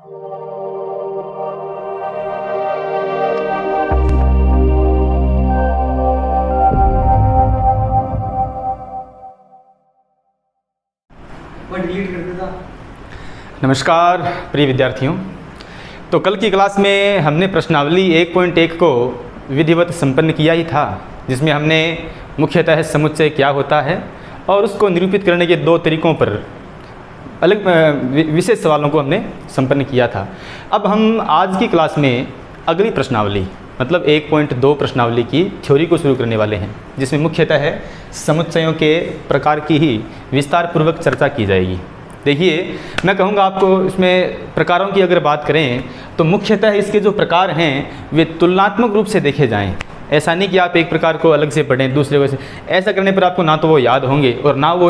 नमस्कार प्रिय विद्यार्थियों। तो कल की क्लास में हमने प्रश्नावली 1.1 को विधिवत संपन्न किया ही था, जिसमें हमने मुख्यतः समुच्चय क्या होता है और उसको निरूपित करने के दो तरीकों पर अलग विशेष सवालों को हमने संपन्न किया था। अब हम आज की क्लास में अगली प्रश्नावली मतलब 1.2 प्रश्नावली की थ्योरी को शुरू करने वाले हैं, जिसमें मुख्यतः समुच्चयों के प्रकार की ही विस्तार पूर्वक चर्चा की जाएगी। देखिए, मैं कहूँगा आपको इसमें प्रकारों की अगर बात करें तो मुख्यतः इसके जो प्रकार हैं वे तुलनात्मक रूप से देखे जाएं। ऐसा नहीं कि आप एक प्रकार को अलग से पढ़ें दूसरे को से, ऐसा करने पर आपको ना तो वो याद होंगे और ना वो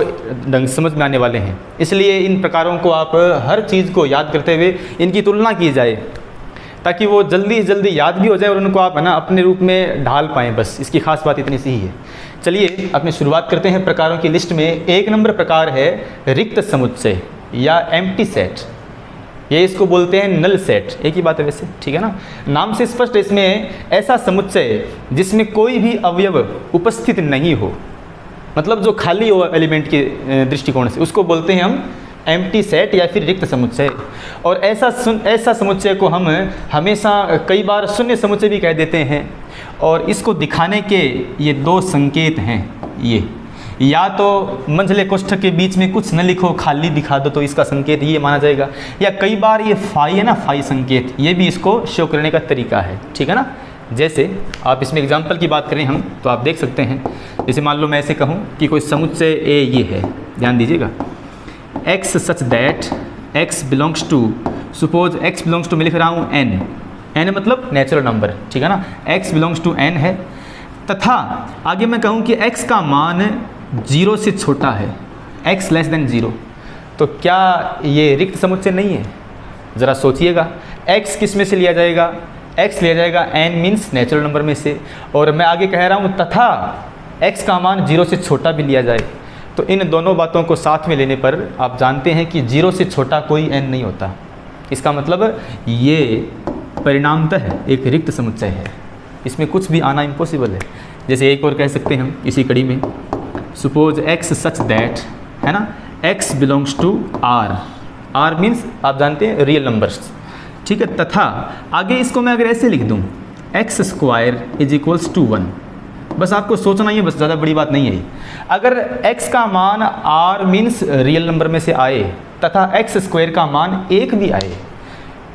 ढंग समझ में आने वाले हैं। इसलिए इन प्रकारों को आप हर चीज़ को याद करते हुए इनकी तुलना की जाए, ताकि वो जल्दी जल्दी याद भी हो जाए और उनको आप अपने रूप में ढाल पाएँ। बस इसकी खास बात इतनी सी ही है। चलिए अपनी शुरुआत करते हैं प्रकारों की लिस्ट में। 1 नंबर प्रकार है रिक्त समुच्चय या एम्प्टी सेट। ये इसको बोलते हैं नल सेट, एक ही बात है वैसे, ठीक है ना। नाम से स्पष्ट, इसमें ऐसा समुच्चय जिसमें कोई भी अवयव उपस्थित नहीं हो, मतलब जो खाली हो एलिमेंट के दृष्टिकोण से, उसको बोलते हैं हम एम्प्टी सेट या फिर रिक्त समुच्चय। और ऐसा समुच्चय को हम हमेशा कई बार शून्य समुच्चय भी कह देते हैं। और इसको दिखाने के ये दो संकेत हैं। ये या तो मंझले कोष्ठक के बीच में कुछ न लिखो, खाली दिखा दो, तो इसका संकेत ये माना जाएगा। या कई बार ये फाई है ना, फाई संकेत, ये भी इसको शो करने का तरीका है, ठीक है ना। जैसे आप इसमें एग्जाम्पल की बात करें हम, तो आप देख सकते हैं। जैसे मान लो मैं ऐसे कहूँ कि कोई समुच्चय ए ये है, ध्यान दीजिएगा, x such that x belongs to, suppose x belongs to मैं लिख रहा हूँ n, n मतलब नेचुरल नंबर, ठीक है ना, x बिलोंग्स टू n है। तथा आगे मैं कहूँ कि x का मान 0 से छोटा है, x लेस देन 0, तो क्या ये रिक्त समुच्चय नहीं है? ज़रा सोचिएगा। x किस में से लिया जाएगा? x लिया जाएगा n मीन्स नेचुरल नंबर में से। और मैं आगे कह रहा हूँ तथा x का मान 0 से छोटा भी लिया जाए, तो इन दोनों बातों को साथ में लेने पर आप जानते हैं कि 0 से छोटा कोई n नहीं होता। इसका मतलब ये परिणामतः एक रिक्त समुच्चय है, इसमें कुछ भी आना इम्पॉसिबल है। जैसे एक और कह सकते हैं हम इसी कड़ी में, सपोज x सच दैट, है ना, x belongs to r, r means आप जानते हैं रियल नंबर्स, ठीक है। तथा आगे इसको मैं अगर ऐसे लिख दूँ, x square is equals to 1, बस आपको सोचना ही है, बस ज़्यादा बड़ी बात नहीं है। अगर x का मान r मीन्स रियल नंबर में से आए तथा x स्क्वायर का मान 1 भी आए,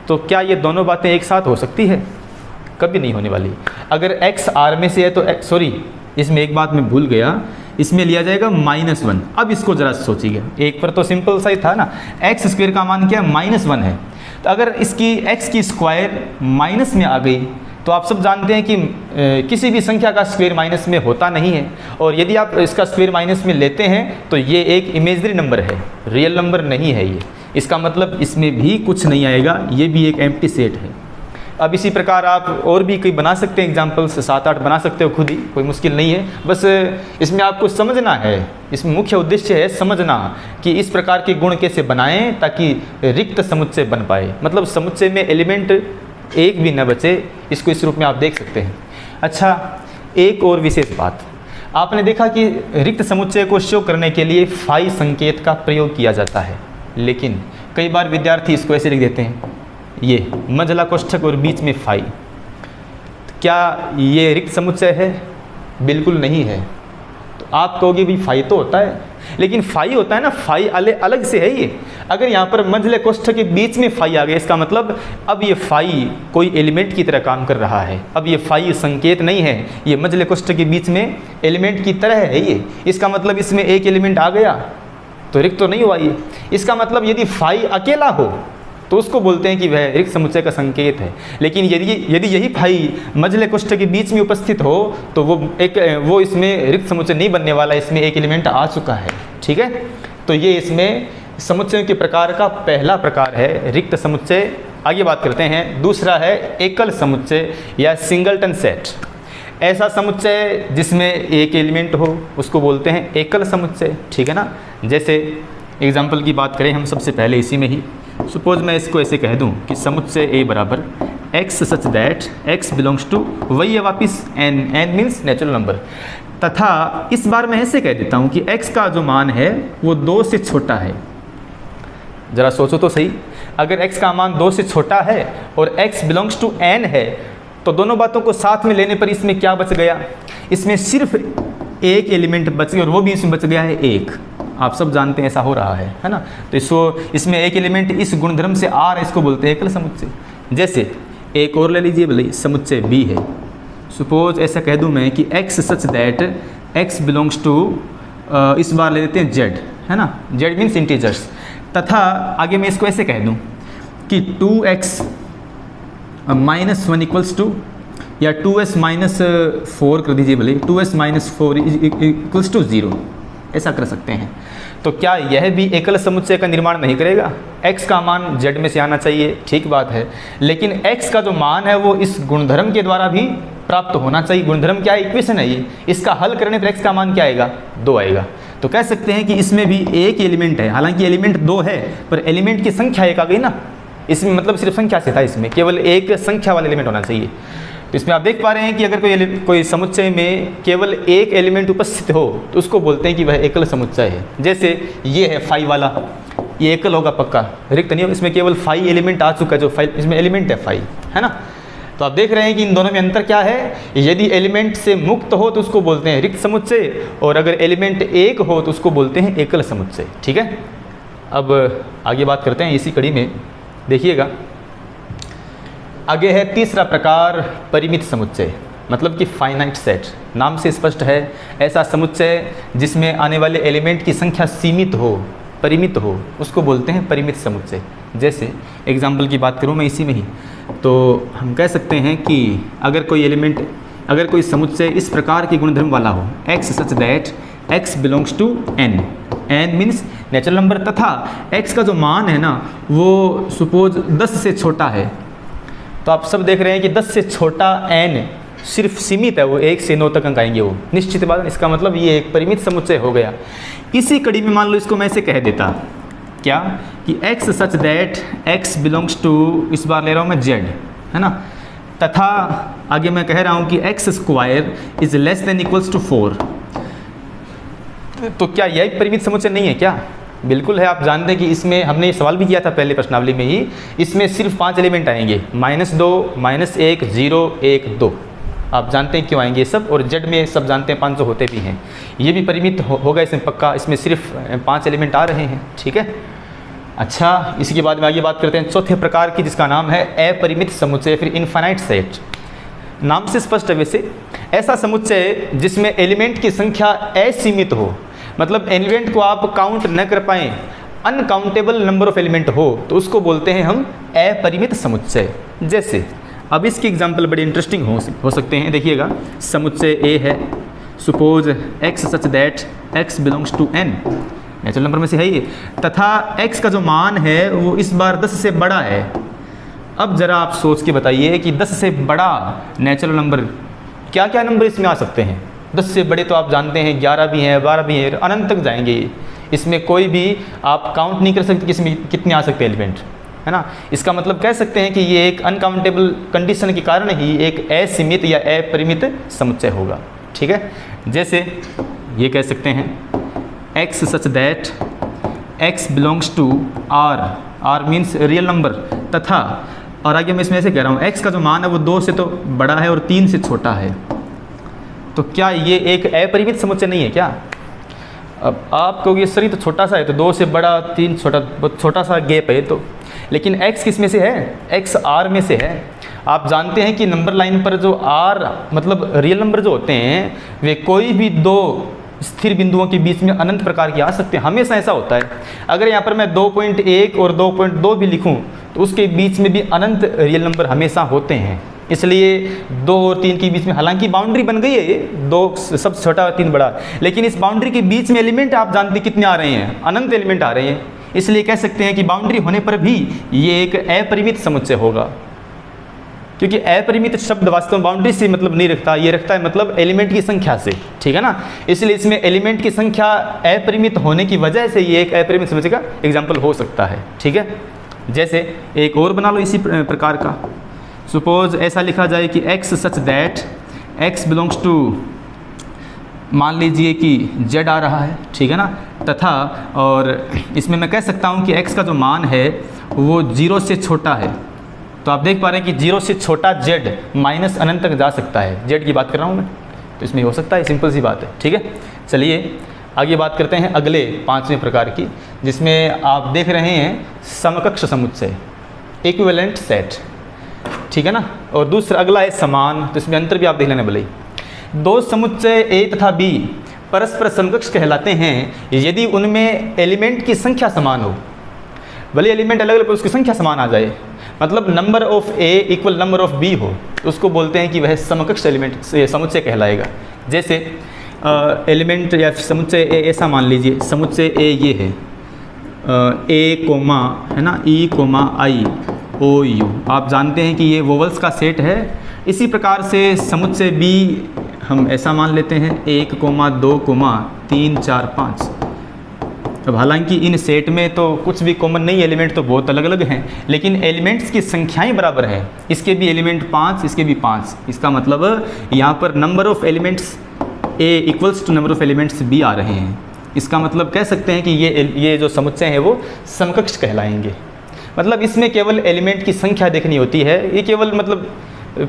तो क्या ये दोनों बातें एक साथ हो सकती है? कभी नहीं होने वाली। अगर x r में से है तो सॉरी, इसमें एक बात मैं भूल गया, इसमें लिया जाएगा -1। अब इसको ज़रा सोचिएगा, एक पर तो सिंपल सा ही था ना, x स्क्वायर का मान क्या -1 है, तो अगर इसकी x की स्क्वायर माइनस में आ गई, तो आप सब जानते हैं कि किसी भी संख्या का स्क्वायर माइनस में होता नहीं है, और यदि आप इसका स्क्वायर माइनस में लेते हैं तो ये एक इमेजनरी नंबर है, रियल नंबर नहीं है ये। इसका मतलब इसमें भी कुछ नहीं आएगा, ये भी एक एम्प्टी सेट है। अब इसी प्रकार आप और भी कोई बना सकते हैं एग्जाम्पल्स, 7-8 बना सकते हो खुद ही, कोई मुश्किल नहीं है। बस इसमें आपको समझना है, इसमें मुख्य उद्देश्य है समझना कि इस प्रकार के गुण कैसे बनाएं ताकि रिक्त समुच्चय बन पाए, मतलब समुच्चय में एलिमेंट एक भी न बचे, इसको इस रूप में आप देख सकते हैं। अच्छा, एक और विशेष बात, आपने देखा कि रिक्त समुच्चय को शो करने के लिए फाई संकेत का प्रयोग किया जाता है, लेकिन कई बार विद्यार्थी इसको ऐसे लिख देते हैं, ये मंझला कोष्ठक और बीच में फाई। क्या ये रिक्त समुच्चय है? बिल्कुल नहीं है। तो आप कहोगे भी फाई तो होता है, लेकिन फाई होता है ना, फाई अलग से है ये। अगर यहाँ पर मंझले कोष्ठक के बीच में फाई आ गया, इसका मतलब अब ये फाई कोई एलिमेंट की तरह काम कर रहा है। अब ये फाई संकेत नहीं है, ये मंझले कोष्ठक के बीच में एलिमेंट की तरह है ये। इसका मतलब इसमें एक एलिमेंट आ गया तो रिक्त तो नहीं हुआ ये। इसका मतलब यदि फाई अकेला हो तो उसको बोलते हैं कि वह रिक्त समुच्चय का संकेत है। लेकिन यदि यही फाई मंझले कोष्ठक के बीच में उपस्थित हो तो वो इसमें रिक्त समुच्चय नहीं बनने वाला, इसमें एक एलिमेंट आ चुका है, ठीक है। तो ये इसमें समुच्चयों के प्रकार का पहला प्रकार है, रिक्त समुच्चय। आगे बात करते हैं, दूसरा है एकल समुच्चय या सिंगलटन सेट। ऐसा समुच्चय जिसमें एक एलिमेंट हो उसको बोलते हैं एकल समुच्चय, ठीक है ना। जैसे एग्जाम्पल की बात करें हम सबसे पहले इसी में ही, सपोज मैं इसको ऐसे कह दूं कि समुच्चय ए बराबर x such that x belongs to, वही है वापिस n, n means natural number, तथा इस बार मैं ऐसे कह देता हूं कि x का जो मान है वो 2 से छोटा है। ज़रा सोचो तो सही, अगर x का मान 2 से छोटा है और x बिलोंग्स टू n है तो दोनों बातों को साथ में लेने पर इसमें क्या बच गया, इसमें सिर्फ एक एलिमेंट बच गया और वो भी इसमें बच गया है 1। आप सब जानते हैं ऐसा हो रहा है ना। तो इसमें एक एलिमेंट इस गुणधर्म से आ रहा है, इसको बोलते हैं एकल समुच्चय। जैसे एक और ले लीजिए भले, समुच्चय b है। सपोज ऐसा कह दूं मैं कि x such that x belongs to, इस बार ले लेते हैं z, है ना, z मीन्स इंटीजर्स, तथा आगे मैं इसको ऐसे कह दूं कि 2x माइनस 1 इक्वल्स टू, या 2s माइनस 4 कर दीजिए भले, 2s माइनस 4 इक्वल्स टू 0, ऐसा कर सकते हैं। तो क्या यह भी एकल समुच्चय का निर्माण नहीं करेगा? x का मान z में से आना चाहिए, ठीक बात है, लेकिन x का जो मान है वो इस गुणधर्म के द्वारा भी प्राप्त होना चाहिए। गुणधर्म क्या है? इक्वेशन है ये, इसका हल करने पर x का मान क्या आएगा? 2 आएगा। तो कह सकते हैं कि इसमें भी एक एलिमेंट है, हालांकि एलिमेंट 2 है पर एलिमेंट की संख्या 1 आ गई ना, इसमें मतलब सिर्फ संख्या से था, इसमें केवल एक संख्या वाला एलिमेंट होना चाहिए। तो इसमें आप देख पा रहे हैं कि अगर कोई समुच्चय में केवल एक एलिमेंट उपस्थित हो तो उसको बोलते हैं कि वह एकल समुच्चय है। जैसे ये है फाई वाला, ये एकल होगा पक्का, रिक्त नहीं होगा, इसमें केवल फाई एलिमेंट आ चुका है, जो फाई इसमें एलिमेंट है फाई, है ना। तो आप देख रहे हैं कि इन दोनों में अंतर क्या है, यदि एलिमेंट से मुक्त हो तो उसको बोलते हैं रिक्त समुच्चय, और अगर एलिमेंट एक हो तो उसको बोलते हैं एकल समुच्चय। ठीक है, अब आगे बात करते हैं इसी कड़ी में, देखिएगा आगे है तीसरा प्रकार परिमित समुच्चय, मतलब कि फाइनाइट सेट। नाम से स्पष्ट है, ऐसा समुच्चय जिसमें आने वाले एलिमेंट की संख्या सीमित हो, परिमित हो, उसको बोलते हैं परिमित समुच्चय। जैसे एग्जाम्पल की बात करूँ मैं इसी में ही, तो हम कह सकते हैं कि अगर कोई समुच्चय इस प्रकार के गुणधर्म वाला हो, x such that x belongs to n, n means natural number, तथा x का जो मान है ना वो सपोज 10 से छोटा है। तो आप सब देख रहे हैं कि 10 से छोटा n सिर्फ सीमित है, वो 1 से 9 तक अंक आएंगे, वो निश्चित बात। इसका मतलब ये एक परिमित समुच्चय हो गया। इसी कड़ी में मान लो इसको मैं ऐसे कह देता क्या कि x such that x belongs to, इस बार ले रहा हूँ मैं z, है ना, तथा आगे मैं कह रहा हूँ कि x square is less than equals to 4। तो क्या यह परिमित समुच्चय नहीं है क्या? बिल्कुल है। आप जानते हैं कि इसमें हमने ये सवाल भी किया था पहले प्रश्नावली में ही, इसमें सिर्फ 5 एलिमेंट आएंगे, -2, -1, 0, 1, 2। आप जानते हैं क्यों आएंगे ये सब, और जेड में सब जानते हैं 500 होते भी हैं। ये भी परिमित होगा इसमें पक्का, इसमें सिर्फ 5 एलिमेंट आ रहे हैं। ठीक है, अच्छा, इसके बाद में आगे बात करते हैं चौथे प्रकार की, जिसका नाम है अपरिमित समुच्चय, फिर इनफाइनाइट सेट। नाम से स्पष्ट है वैसे, ऐसा समुच्चय जिसमें एलिमेंट की संख्या असीमित हो, मतलब एलिमेंट को आप काउंट न कर पाएँ, अनकाउंटेबल नंबर ऑफ एलिमेंट हो, तो उसको बोलते हैं हम अपरिमित समुच्चय। जैसे अब इसकी एग्जांपल बड़ी इंटरेस्टिंग हो सकते हैं, देखिएगा समुच्चय A है, suppose x such that x belongs to n, natural number में से है ये, तथा x का जो मान है वो इस बार 10 से बड़ा है। अब ज़रा आप सोच के बताइए कि 10 से बड़ा नेचुरल नंबर, क्या क्या नंबर इसमें आ सकते हैं? 10 से बड़े तो आप जानते हैं 11 भी हैं, 12 भी हैं, अनंत तक जाएंगे। इसमें कोई भी आप काउंट नहीं कर सकते किसमें कितने आ सकते हैं एलिमेंट, है ना। इसका मतलब कह सकते हैं कि ये एक अनकाउंटेबल कंडीशन के कारण ही एक असीमित या अपरिमित समुच्चय होगा। ठीक है, जैसे ये कह सकते हैं x such that x belongs to r, r means real number, तथा और आगे मैं इसमें ऐसे कह रहा हूँ x का जो मान है वो 2 से तो बड़ा है और 3 से छोटा है। तो क्या ये एक अपरिमित समुच्चय नहीं है क्या? अब आप कहोगे सर ये तो छोटा सा है, तो 2 से बड़ा 3 छोटा, बहुत छोटा सा गैप है तो, लेकिन x किस में से है? x r में से है। आप जानते हैं कि नंबर लाइन पर जो r मतलब रियल नंबर जो होते हैं वे कोई भी 2 स्थिर बिंदुओं के बीच में अनंत प्रकार के आ सकते हैं, हमेशा ऐसा होता है। अगर यहाँ पर मैं 2.1 और 2.2 भी लिखूँ तो उसके बीच में भी अनंत रियल नंबर हमेशा होते हैं। इसलिए 2 और 3 के बीच में हालांकि बाउंड्री बन गई है, 2 सब छोटा और 3 बड़ा, लेकिन इस बाउंड्री के बीच में एलिमेंट आप जानते हैं कितने आ रहे हैं? अनंत एलिमेंट आ रहे हैं। इसलिए कह सकते हैं कि बाउंड्री होने पर भी ये एक अपरिमित समुच्चय होगा, क्योंकि अपरिमित शब्द वास्तव में बाउंड्री से मतलब नहीं रखता, ये रखता है मतलब एलिमेंट की संख्या से। ठीक है ना, इसलिए इसमें एलिमेंट की संख्या अपरिमित होने की वजह से ये एक अपरिमित समुच्चय का एग्जाम्पल हो सकता है। ठीक है, जैसे एक और बना लो इसी प्रकार का। सपोज ऐसा लिखा जाए कि x such that x belongs to, मान लीजिए कि z आ रहा है, ठीक है ना, तथा और इसमें मैं कह सकता हूँ कि x का जो मान है वो 0 से छोटा है। तो आप देख पा रहे हैं कि 0 से छोटा z माइनस अनंत तक जा सकता है, z की बात कर रहा हूँ मैं, तो इसमें हो सकता है, सिंपल सी बात है, ठीक है। चलिए आगे बात करते हैं अगले 5वें प्रकार की, जिसमें आप देख रहे हैं समकक्ष समुच्चय, इक्विवेलेंट सेट, ठीक है ना। और दूसरा अगला है समान, तो इसमें अंतर भी आप देख लेना भले। दो समुच्चय A तथा B परस्पर समकक्ष कहलाते हैं यदि उनमें एलिमेंट की संख्या समान हो, भले एलिमेंट अलग अलग उसकी संख्या समान आ जाए, मतलब number of A equal number of B हो, तो उसको बोलते हैं कि वह समकक्ष एलिमेंट समुच्चय कहलाएगा। जैसे एलिमेंट या समुच्चय A ऐसा मान लीजिए, समुच्चय A ये है A कोमा है ना, E comma I O U, आप जानते हैं कि ये वोवल्स का सेट है। इसी प्रकार से समुच्चय B हम ऐसा मान लेते हैं 1, 2, 3, 4, 5। अब हालांकि इन सेट में तो कुछ भी कॉमन नहीं, एलिमेंट तो बहुत अलग अलग हैं, लेकिन एलिमेंट्स की संख्याएं बराबर हैं। इसके भी एलिमेंट 5, इसके भी 5, इसका मतलब यहाँ पर number of elements A equals to number of elements B आ रहे हैं। इसका मतलब कह सकते हैं कि ये जो समुच्चय हैं वो समकक्ष कहलाएंगे। मतलब इसमें केवल एलिमेंट की संख्या देखनी होती है, ये केवल मतलब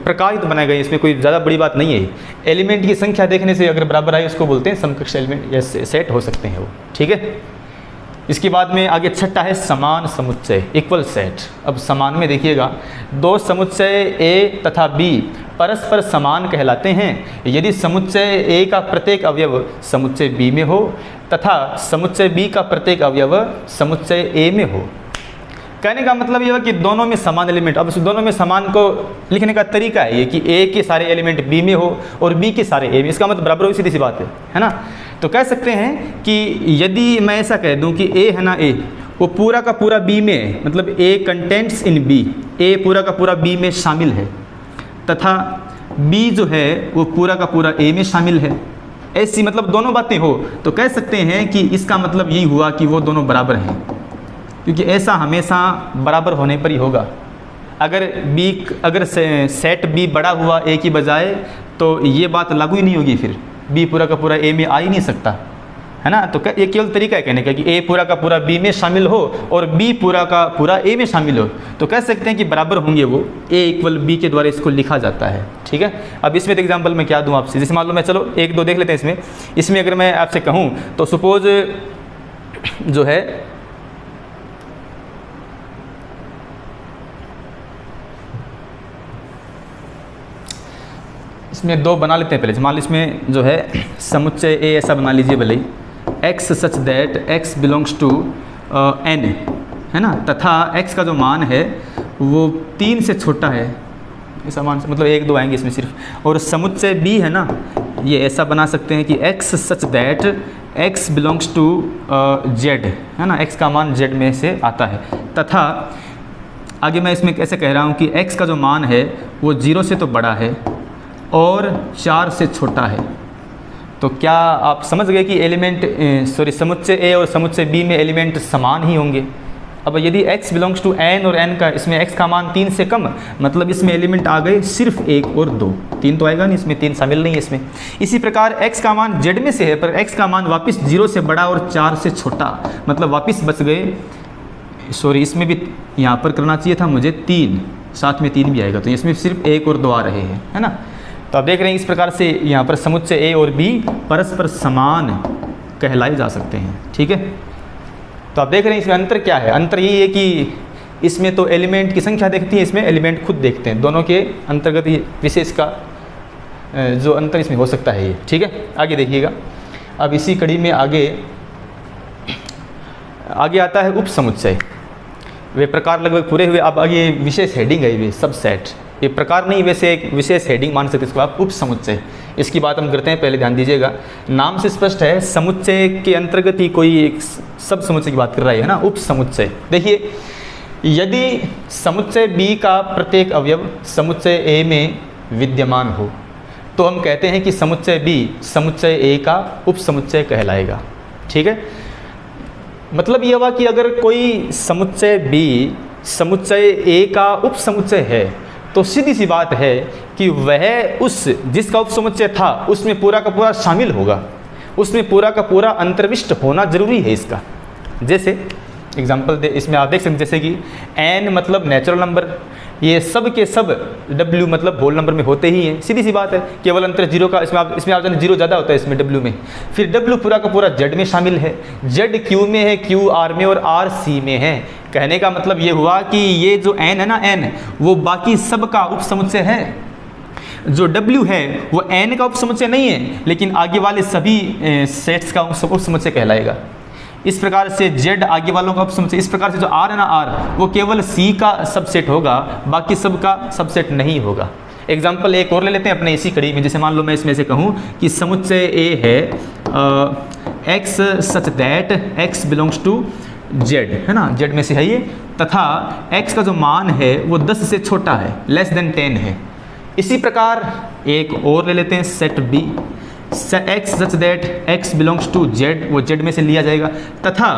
प्रकार तो बनाए गए, इसमें कोई ज़्यादा बड़ी बात नहीं है। एलिमेंट की संख्या देखने से अगर बराबर आए उसको बोलते हैं समकक्ष एलिमेंट या सेट हो सकते हैं वो, ठीक है। इसके बाद में आगे छठा है समान समुच्चय, इक्वल सेट। अब समान में देखिएगा, दो समुच्चय A तथा B परस्पर समान कहलाते हैं यदि समुच्चय A का प्रत्येक अवयव समुच्चय B में हो तथा समुच्चय B का प्रत्येक अवयव समुच्चय A में हो। कहने का मतलब यह है कि दोनों में समान एलिमेंट, अब दोनों में समान को लिखने का तरीका है ये कि A के सारे एलिमेंट B में हो और B के सारे A में, इसका मतलब बराबर हो, सीधी सी बात है ना। तो कह सकते हैं कि यदि मैं ऐसा कह दूं कि A है ना, A वो पूरा का पूरा B में है, मतलब A contents in B, A पूरा का पूरा B में शामिल है तथा B जो है वो पूरा का पूरा A में शामिल है, ऐसी मतलब दोनों बातें हो, तो कह सकते हैं कि इसका मतलब यही हुआ कि वो दोनों बराबर हैं, क्योंकि ऐसा हमेशा बराबर होने पर ही होगा। अगर सेट B बड़ा हुआ A की बजाय तो ये बात लागू ही नहीं होगी, फिर B पूरा का पूरा A में आ ही नहीं सकता, है ना। तो ये केवल तरीका है कहने का कि A पूरा का पूरा B में शामिल हो और B पूरा का पूरा A में शामिल हो, तो कह सकते हैं कि बराबर होंगे वो, A इक्वल B के द्वारा इसको लिखा जाता है, ठीक है। अब इसमें एग्जाम्पल मैं क्या दूँ आपसे, जैसे मान लो मैं, चलो एक दो देख लेते हैं इसमें अगर मैं आपसे कहूँ तो सपोज जो है इसमें दो बना लेते हैं पहले। मान लो इसमें जो है समुच्चय A ऐसा बना लीजिए भले, x such that x belongs to n, है ना, तथा x का जो मान है वो 3 से छोटा है, ऐसा मान मतलब 1, 2 आएंगे इसमें सिर्फ। और समुच्चय B है ना, ये ऐसा बना सकते हैं कि x such that x belongs to z, है ना, x का मान z में से आता है, तथा आगे मैं इसमें कैसे कह रहा हूँ कि x का जो मान है वो 0 से तो बड़ा है और 4 से छोटा है। तो क्या आप समझ गए कि समुच्चय A और समुच्चय B में एलिमेंट समान ही होंगे। अब यदि x बिलोंग्स टू n और n का, इसमें x का मान 3 से कम, मतलब इसमें एलिमेंट आ गए सिर्फ 1 और 2, 3 तो आएगा नहीं, इसमें 3 शामिल नहीं है इसमें। इसी प्रकार x का मान z में से है पर x का मान वापस 0 से बड़ा और 4 से छोटा, मतलब वापस बच गए, सॉरी इसमें भी यहाँ पर करना चाहिए था मुझे 3, साथ में 3 भी आएगा, तो इसमें सिर्फ 1 और 2 आ रहे हैं, है ना। तो आप देख रहे हैं इस प्रकार से यहाँ पर समुच्चय A और B परस्पर समान कहलाए जा सकते हैं, ठीक है। तो आप देख रहे हैं इसमें अंतर क्या है, अंतर यही है कि इसमें तो एलिमेंट की संख्या देखती है, इसमें एलिमेंट खुद देखते हैं, दोनों के अंतर्गत ये विशेष का जो अंतर इसमें हो सकता है ये, ठीक है। आगे देखिएगा, अब इसी कड़ी में आगे आता है उप समुच्चय। वे प्रकार लगभग पूरे हुए। अब आगे विशेष हेडिंग है, वे सब सेट, ये प्रकार नहीं, वैसे एक विशेष हेडिंग मान सकते इसको आप, उप समुच्चय। इसकी बात हम करते हैं, पहले ध्यान दीजिएगा, नाम से स्पष्ट है समुच्चय के अंतर्गत ही कोई एक सब समुच्चय की बात कर रहा है ना, उप समुच्चय। देखिए, यदि समुच्चय B का प्रत्येक अवयव समुच्चय A में विद्यमान हो तो हम कहते हैं कि समुच्चय B समुच्चय A का उप समुच्चय कहलाएगा, ठीक है। मतलब यह हुआ कि अगर कोई समुच्चय B समुच्चय ए का उपसमुच्चय है तो सीधी सी बात है कि वह उस जिसका उपसमुच्चय था उसमें पूरा का पूरा शामिल होगा, उसमें पूरा का पूरा अंतर्विष्ट होना जरूरी है इसका। जैसे एग्जाम्पल इसमें आप देख सकते हैं, जैसे कि n मतलब नेचुरल नंबर, ये सब के सब w मतलब होल नंबर में होते ही हैं, सीधी सी बात है, केवल अंतर जीरो का, इसमें आप जाने जीरो ज़्यादा होता है इसमें w में। फिर w पूरा का पूरा z में शामिल है, z q में है, q r में और r c में है। कहने का मतलब ये हुआ कि ये जो n है ना, n वो बाकी सब का उपसमुच्चय है, जो w है वो n का उपसमुच्चय नहीं है, लेकिन आगे वाले सभी सेट्स का उपसमुच्चय कहलाएगा। इस प्रकार से z आगे वालों का उपसमुच्चय, इस प्रकार से जो r है ना, r वो केवल c का सबसेट होगा, बाकी सब का सबसेट नहीं होगा। एग्जाम्पल एक और ले लेते हैं अपने इसी कड़ी में। जैसे मान लो मैं इसमें से कहूँ कि समुच्चय a है x such that x belongs to z, है ना, z में से है ये, तथा x का जो मान है वो 10 से छोटा है, लेस देन 10 है। इसी प्रकार एक और ले लेते हैं set b, x such that x belongs to z, वो z में से लिया जाएगा, तथा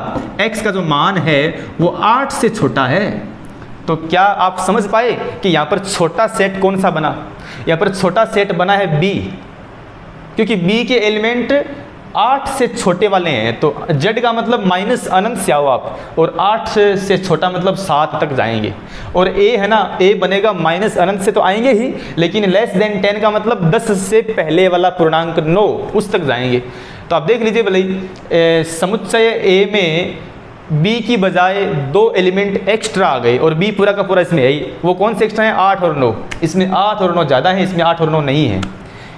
x का जो मान है वो 8 से छोटा है। तो क्या आप समझ पाए कि यहाँ पर छोटा सेट कौन सा बना? यहाँ पर छोटा सेट बना है b, क्योंकि b के एलिमेंट 8 से छोटे वाले हैं। तो z का मतलब माइनस अनंत से आओ आप, और 8 से छोटा मतलब 7 तक जाएंगे। और a है ना, a बनेगा माइनस अनंत से तो आएंगे ही, लेकिन लेस देन 10 का मतलब 10 से पहले वाला पूर्णांक 9 उस तक जाएंगे। तो आप देख लीजिए भले समुच्चय a में b की बजाय 2 एलिमेंट एक्स्ट्रा आ गए, और b पूरा का पूरा इसमें है ही। वो कौन से एक्स्ट्रा है? 8 और 9। इसमें 8 और 9 ज़्यादा है, इसमें 8 और 9 नहीं है।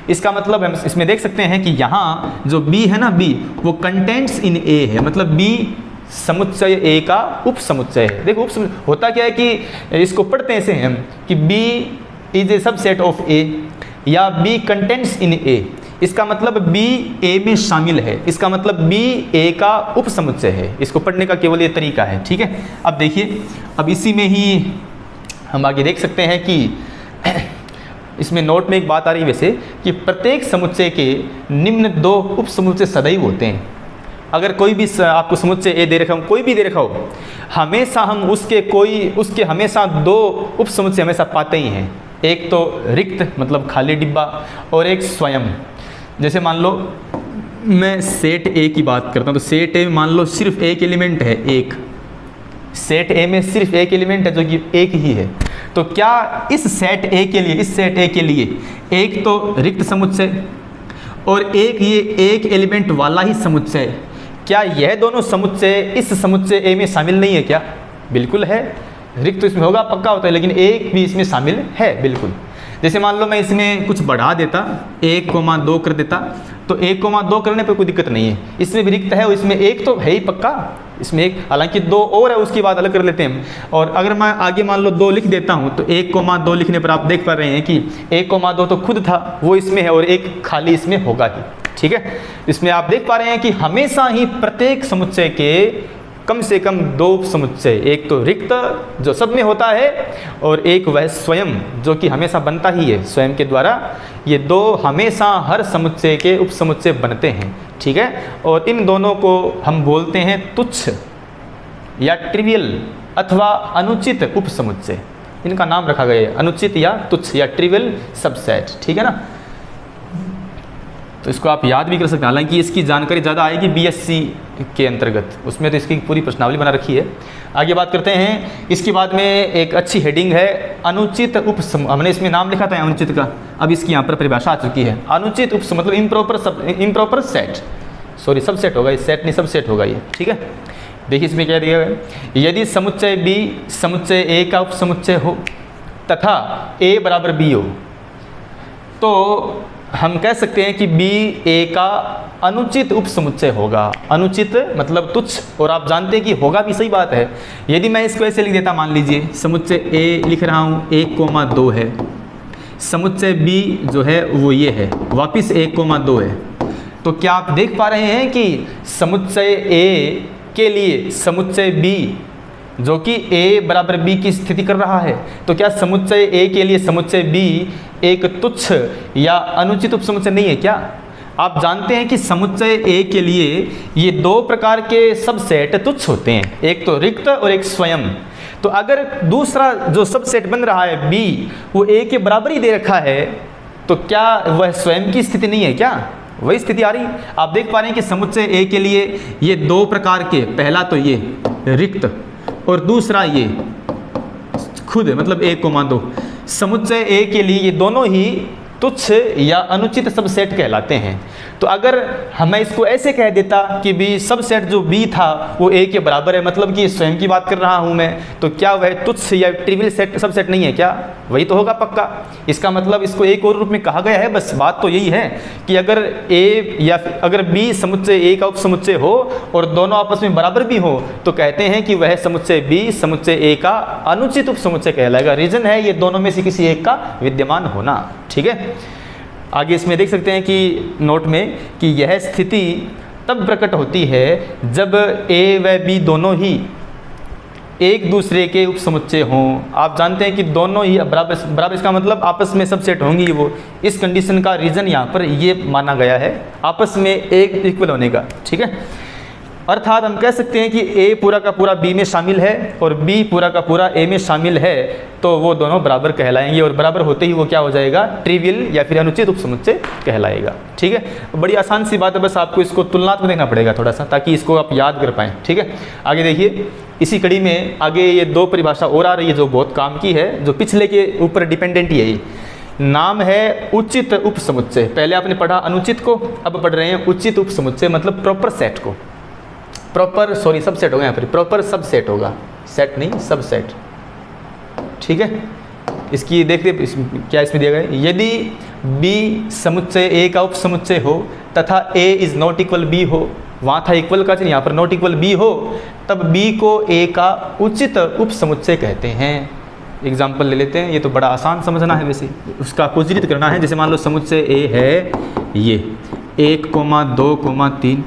इसका मतलब हम इसमें देख सकते हैं कि यहाँ जो b है ना, b वो कंटेंट्स इन a है, मतलब b समुच्चय a का उपसमुच्चय है। देखो उपसमुच्चय होता क्या है कि इसको पढ़ते हैं ऐसे हम कि b is a subset of a या b कंटेंट्स इन a। इसका मतलब b a में शामिल है, इसका मतलब b a का उपसमुच्चय है। इसको पढ़ने का केवल ये तरीका है, ठीक है। अब देखिए, अब इसी में ही हम आगे देख सकते हैं कि इसमें नोट में एक बात आ रही है वैसे कि प्रत्येक समुच्चय के निम्न 2 उपसमुच्चय सदैव होते हैं। अगर कोई भी आपको समुच्चय ए दे रखा हो, कोई भी दे रखा हो, हमेशा हम उसके हमेशा 2 उपसमुच्चय हमेशा पाते ही हैं। एक तो रिक्त मतलब खाली डिब्बा, और एक स्वयं। जैसे मान लो मैं सेट ए की बात करता हूँ, तो सेट ए में मान लो सिर्फ एक एलिमेंट है, एक सेट ए में सिर्फ एक एलिमेंट है जो कि एक ही है। तो क्या इस सेट ए के लिए एक तो रिक्त समुच्चय और एक ये एक एलिमेंट वाला ही समुच्चय, क्या यह दोनों समुच्चय इस समुच्चय ए में शामिल नहीं है? क्या बिल्कुल है। रिक्त तो इसमें होगा, पक्का होता है, लेकिन एक भी इसमें शामिल है बिल्कुल। जैसे मान लो मैं इसमें कुछ बढ़ा देता, 1,2 कर देता, तो 1,2 करने पर कोई दिक्कत नहीं है। इसमें भी रिक्त है और इसमें एक तो है ही पक्का, इसमें एक, हालांकि 2 और है, उसकी बात अलग कर लेते हैं हम। और अगर मैं आगे मान लो 2 लिख देता हूँ, तो 1,2 लिखने पर आप देख पा रहे हैं कि 1,2 तो खुद था, वो इसमें है, और एक खाली इसमें होगा ही, ठीक है। इसमें आप देख पा रहे हैं कि हमेशा ही प्रत्येक समुच्चय के कम से कम 2 उपसमुच्चय, एक तो रिक्त जो सब में होता है, और एक वह स्वयं जो कि हमेशा बनता ही है स्वयं के द्वारा। ये 2 हमेशा हर समुच्चय के उपसमुच्चय बनते हैं, ठीक है। और इन दोनों को हम बोलते हैं तुच्छ या ट्रिवियल अथवा अनुचित उपसमुच्चय। इनका नाम रखा गया है अनुचित या तुच्छ या ट्रिवियल सबसेट, ठीक है ना। तो इसको आप याद भी कर सकते हैं, हालांकि इसकी जानकारी ज़्यादा आएगी बीएससी के अंतर्गत, उसमें तो इसकी पूरी प्रश्नावली बना रखी है। आगे बात करते हैं। इसके बाद में एक अच्छी हेडिंग है अनुचित उपसमुच्चय। हमने इसमें नाम लिखा था अनुचित का, अब इसकी यहाँ पर परिभाषा आ चुकी है। अनुचित उपसमुच्चय मतलब इम्प्रॉपर सेट, सॉरी सबसेट होगा, ये सेट नहीं सबसेट होगा ये, ठीक है। देखिए इसमें क्या दिया गया, यदि समुच्चय b समुच्चय a का उपसमुच्चय हो तथा a बराबर b हो, तो हम कह सकते हैं कि b a का अनुचित उपसमुच्चय होगा। अनुचित मतलब तुच्छ, और आप जानते हैं कि होगा भी, सही बात है। यदि मैं इसको ऐसे लिख देता, मान लीजिए समुच्चय a लिख रहा हूँ 1,2 है, समुच्चय b जो है वो ये है, वापिस 1,2 है, तो क्या आप देख पा रहे हैं कि समुच्चय a के लिए समुच्चय b जो कि a बराबर b की स्थिति कर रहा है, तो क्या समुच्चय a के लिए समुच्चय b एक तुच्छ या अनुचित उपसमुच्चय नहीं है? क्या आप जानते हैं कि समुच्चय a के लिए ये 2 प्रकार के सबसेट तुच्छ होते हैं, एक तो रिक्त और एक स्वयं। तो अगर दूसरा जो सबसेट बन रहा है बी वो ए के बराबर ही दे रखा है तो क्या वह स्वयं की स्थिति नहीं है क्या? वही स्थिति आ रही। आप देख पा रहे हैं कि समुच्चय ए के लिए ये दो प्रकार के, पहला तो ये रिक्त और दूसरा ये खुद, मतलब 1,2। समुच्चय ए के लिए ये दोनों ही तुच्छ या अनुचित सबसेट कहलाते हैं। तो अगर मैं इसको ऐसे कह देता कि बी सबसेट जो बी था वो ए के बराबर है, मतलब कि स्वयं की बात कर रहा हूँ मैं, तो क्या वह तुच्छ या ट्रिवियल सेट सबसेट नहीं है क्या? वही तो होगा पक्का। इसका मतलब इसको एक और रूप में कहा गया है। बस बात तो यही है कि अगर ए या अगर बी समुच्चय ए का उपसमुच्चय हो और दोनों आपस में बराबर भी हो तो कहते हैं कि वह समुच्चय बी समुच्चय ए का अनुचित उपसमुच्चय कहलाएगा। रीजन है ये दोनों में से किसी एक का विद्यमान होना। ठीक है, आगे इसमें देख सकते हैं कि नोट में कि यह स्थिति तब प्रकट होती है जब ए व बी दोनों ही एक दूसरे के उपसमुच्चय हों। आप जानते हैं कि दोनों ही बराबर, इसका मतलब आपस में सबसेट होंगी वो। इस कंडीशन का रीज़न यहाँ पर ये माना गया है, आपस में एक इक्वल होने का। ठीक है, अर्थात हम कह सकते हैं कि ए पूरा का पूरा बी में शामिल है और बी पूरा का पूरा ए में शामिल है, तो वो दोनों बराबर कहलाएंगे और बराबर होते ही वो क्या हो जाएगा? ट्रिवियल या फिर अनुचित उपसमुच्चय कहलाएगा। ठीक है, बड़ी आसान सी बात है, बस आपको इसको तुलनात्मक देखना पड़ेगा थोड़ा सा ताकि इसको आप याद कर पाएँ। ठीक है, आगे देखिए, इसी कड़ी में आगे ये दो परिभाषा और आ रही है जो बहुत काम की है, जो पिछले के ऊपर डिपेंडेंट ही है। ये नाम है उचित उपसमुच्चय। पहले आपने पढ़ा अनुचित को, अब पढ़ रहे हैं उचित उपसमुच्चय, मतलब प्रॉपर सेट को। प्रॉपर सबसेट होगा यहाँ पर, प्रॉपर सबसेट होगा, सेट नहीं सबसेट। ठीक है, इसकी देखते क्या इसमें दिया गया है। यदि बी समुच्चय ए का उपसमुच्चय हो तथा ए इज नॉट इक्वल बी हो, वहाँ था इक्वल का चिन्ह, यहाँ पर नॉट इक्वल बी हो, तब बी को ए का उचित उपसमुच्चय कहते हैं। एग्जाम्पल ले लेते हैं, ये तो बड़ा आसान समझना है, वैसे उसका अपोजिट करना है। जैसे मान लो समुच्चय ए है ये 1,2,3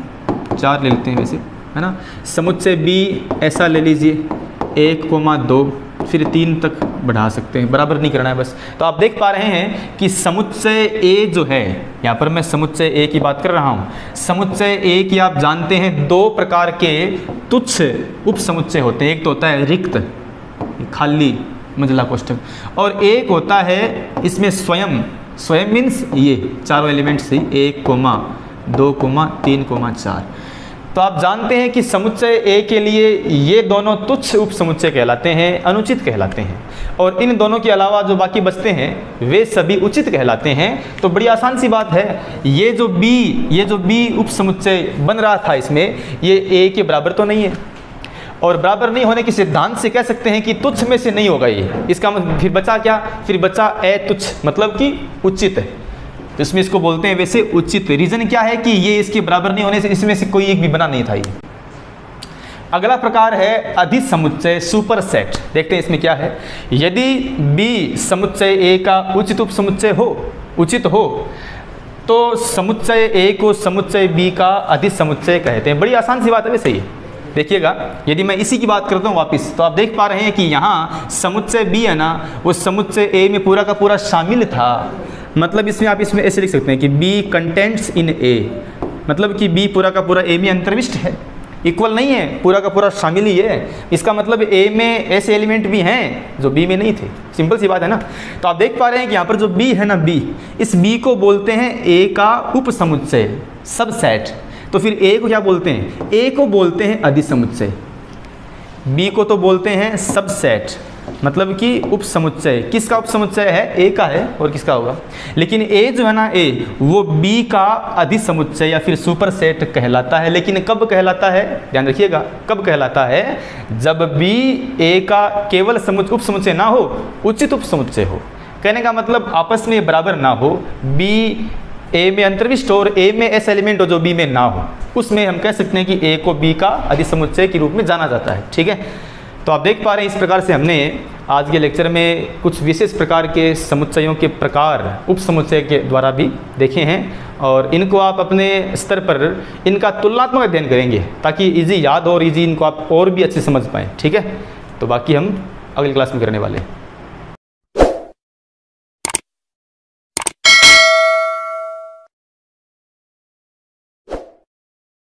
4 ले लेते हैं वैसे, है ना। समुच्चय बी ऐसा ले लीजिए 1,2 फिर 3 तक बढ़ा सकते हैं, बराबर नहीं करना है बस। तो आप देख पा रहे हैं कि समुच्चय ए जो है, यहाँ पर मैं समुच्चय ए की बात कर रहा हूँ। समुच्चय ए की आप जानते हैं दो प्रकार के तुच्छ उपसमुच्चय होते हैं। एक तो होता है रिक्त, खाली मंझला कोष्ठक, और एक होता है इसमें स्वयं मीन्स ये चारों एलिमेंट्स ही 1,2,3,4। तो आप जानते हैं कि समुच्चय ए के लिए ये दोनों तुच्छ उपसमुच्चय कहलाते हैं, अनुचित कहलाते हैं, और इन दोनों के अलावा जो बाकी बचते हैं वे सभी उचित कहलाते हैं। तो बड़ी आसान सी बात है, ये जो बी उपसमुच्चय बन रहा था इसमें, ये ए के बराबर तो नहीं है, और बराबर नहीं होने के सिद्धांत से कह सकते हैं कि तुच्छ में से नहीं होगा ये। इसका मतलब फिर बचा क्या? फिर बचा अतुच्छ, मतलब कि उचित है। तो इसमें इसको बोलते हैं वैसे उचित। रीजन क्या है कि ये इसके बराबर नहीं होने से इसमें से कोई एक भी बना नहीं था ये। अगला प्रकार है अधिसमुच्चय सुपर सेट। देखते हैं इसमें क्या है। यदि बी समुच्चय ए का उचित उपसमुच्चय हो, उचित हो, तो समुच्चय ए को समुच्चय बी का अधिसमुच्चय कहते हैं। बड़ी आसान सी बात है वैसे ही। देखिएगा, यदि मैं इसी की बात करता हूँ वापस, तो आप देख पा रहे हैं कि यहाँ समुच्चय बी है ना, वो समुच्चय ए में पूरा का पूरा शामिल था। मतलब इसमें आप इसमें ऐसे लिख सकते हैं कि बी कंटेंट्स इन ए, मतलब कि बी पूरा का पूरा ए में अंतर्विष्ट है, इक्वल नहीं है, पूरा का पूरा शामिल ही है। इसका मतलब ए में ऐसे एलिमेंट भी हैं जो बी में नहीं थे। सिंपल सी बात है ना। तो आप देख पा रहे हैं कि यहाँ पर जो बी है ना, बी, इस बी को बोलते हैं ए का उपसमुच्चय, सबसेट। तो फिर ए को क्या बोलते हैं? ए को बोलते हैं अधिसमुच्चय, बी को तो बोलते हैं सबसेट, मतलब कि उपसमुच्चय। किसका उपसमुच्चय है? ए का है, और किसका होगा? लेकिन ए जो है ना, ए वो बी का अधिसमुच्चय या फिर सुपर सेट कहलाता है। लेकिन कब कहलाता है? ध्यान रखिएगा, कब कहलाता है? जब बी ए का केवल उपसमुच्चय ना हो, उचित उपसमुच्चय हो। कहने का मतलब आपस में बराबर ना हो, बी ए में अंतर्विष्ट और ए में ऐसा एलिमेंट हो जो बी में ना हो, उसमें हम कह सकते हैं कि ए को बी का अधिसमुच्चय के रूप में जाना जाता है। ठीक है, तो आप देख पा रहे हैं इस प्रकार से हमने आज के लेक्चर में कुछ विशेष प्रकार के समुच्चयों के प्रकार उपसमुच्चय के द्वारा भी देखे हैं, और इनको आप अपने स्तर पर इनका तुलनात्मक अध्ययन करेंगे ताकि इजी याद हो और इजी इनको आप और भी अच्छे समझ पाएँ। ठीक है, तो बाकी हम अगली क्लास में करने वाले हैं।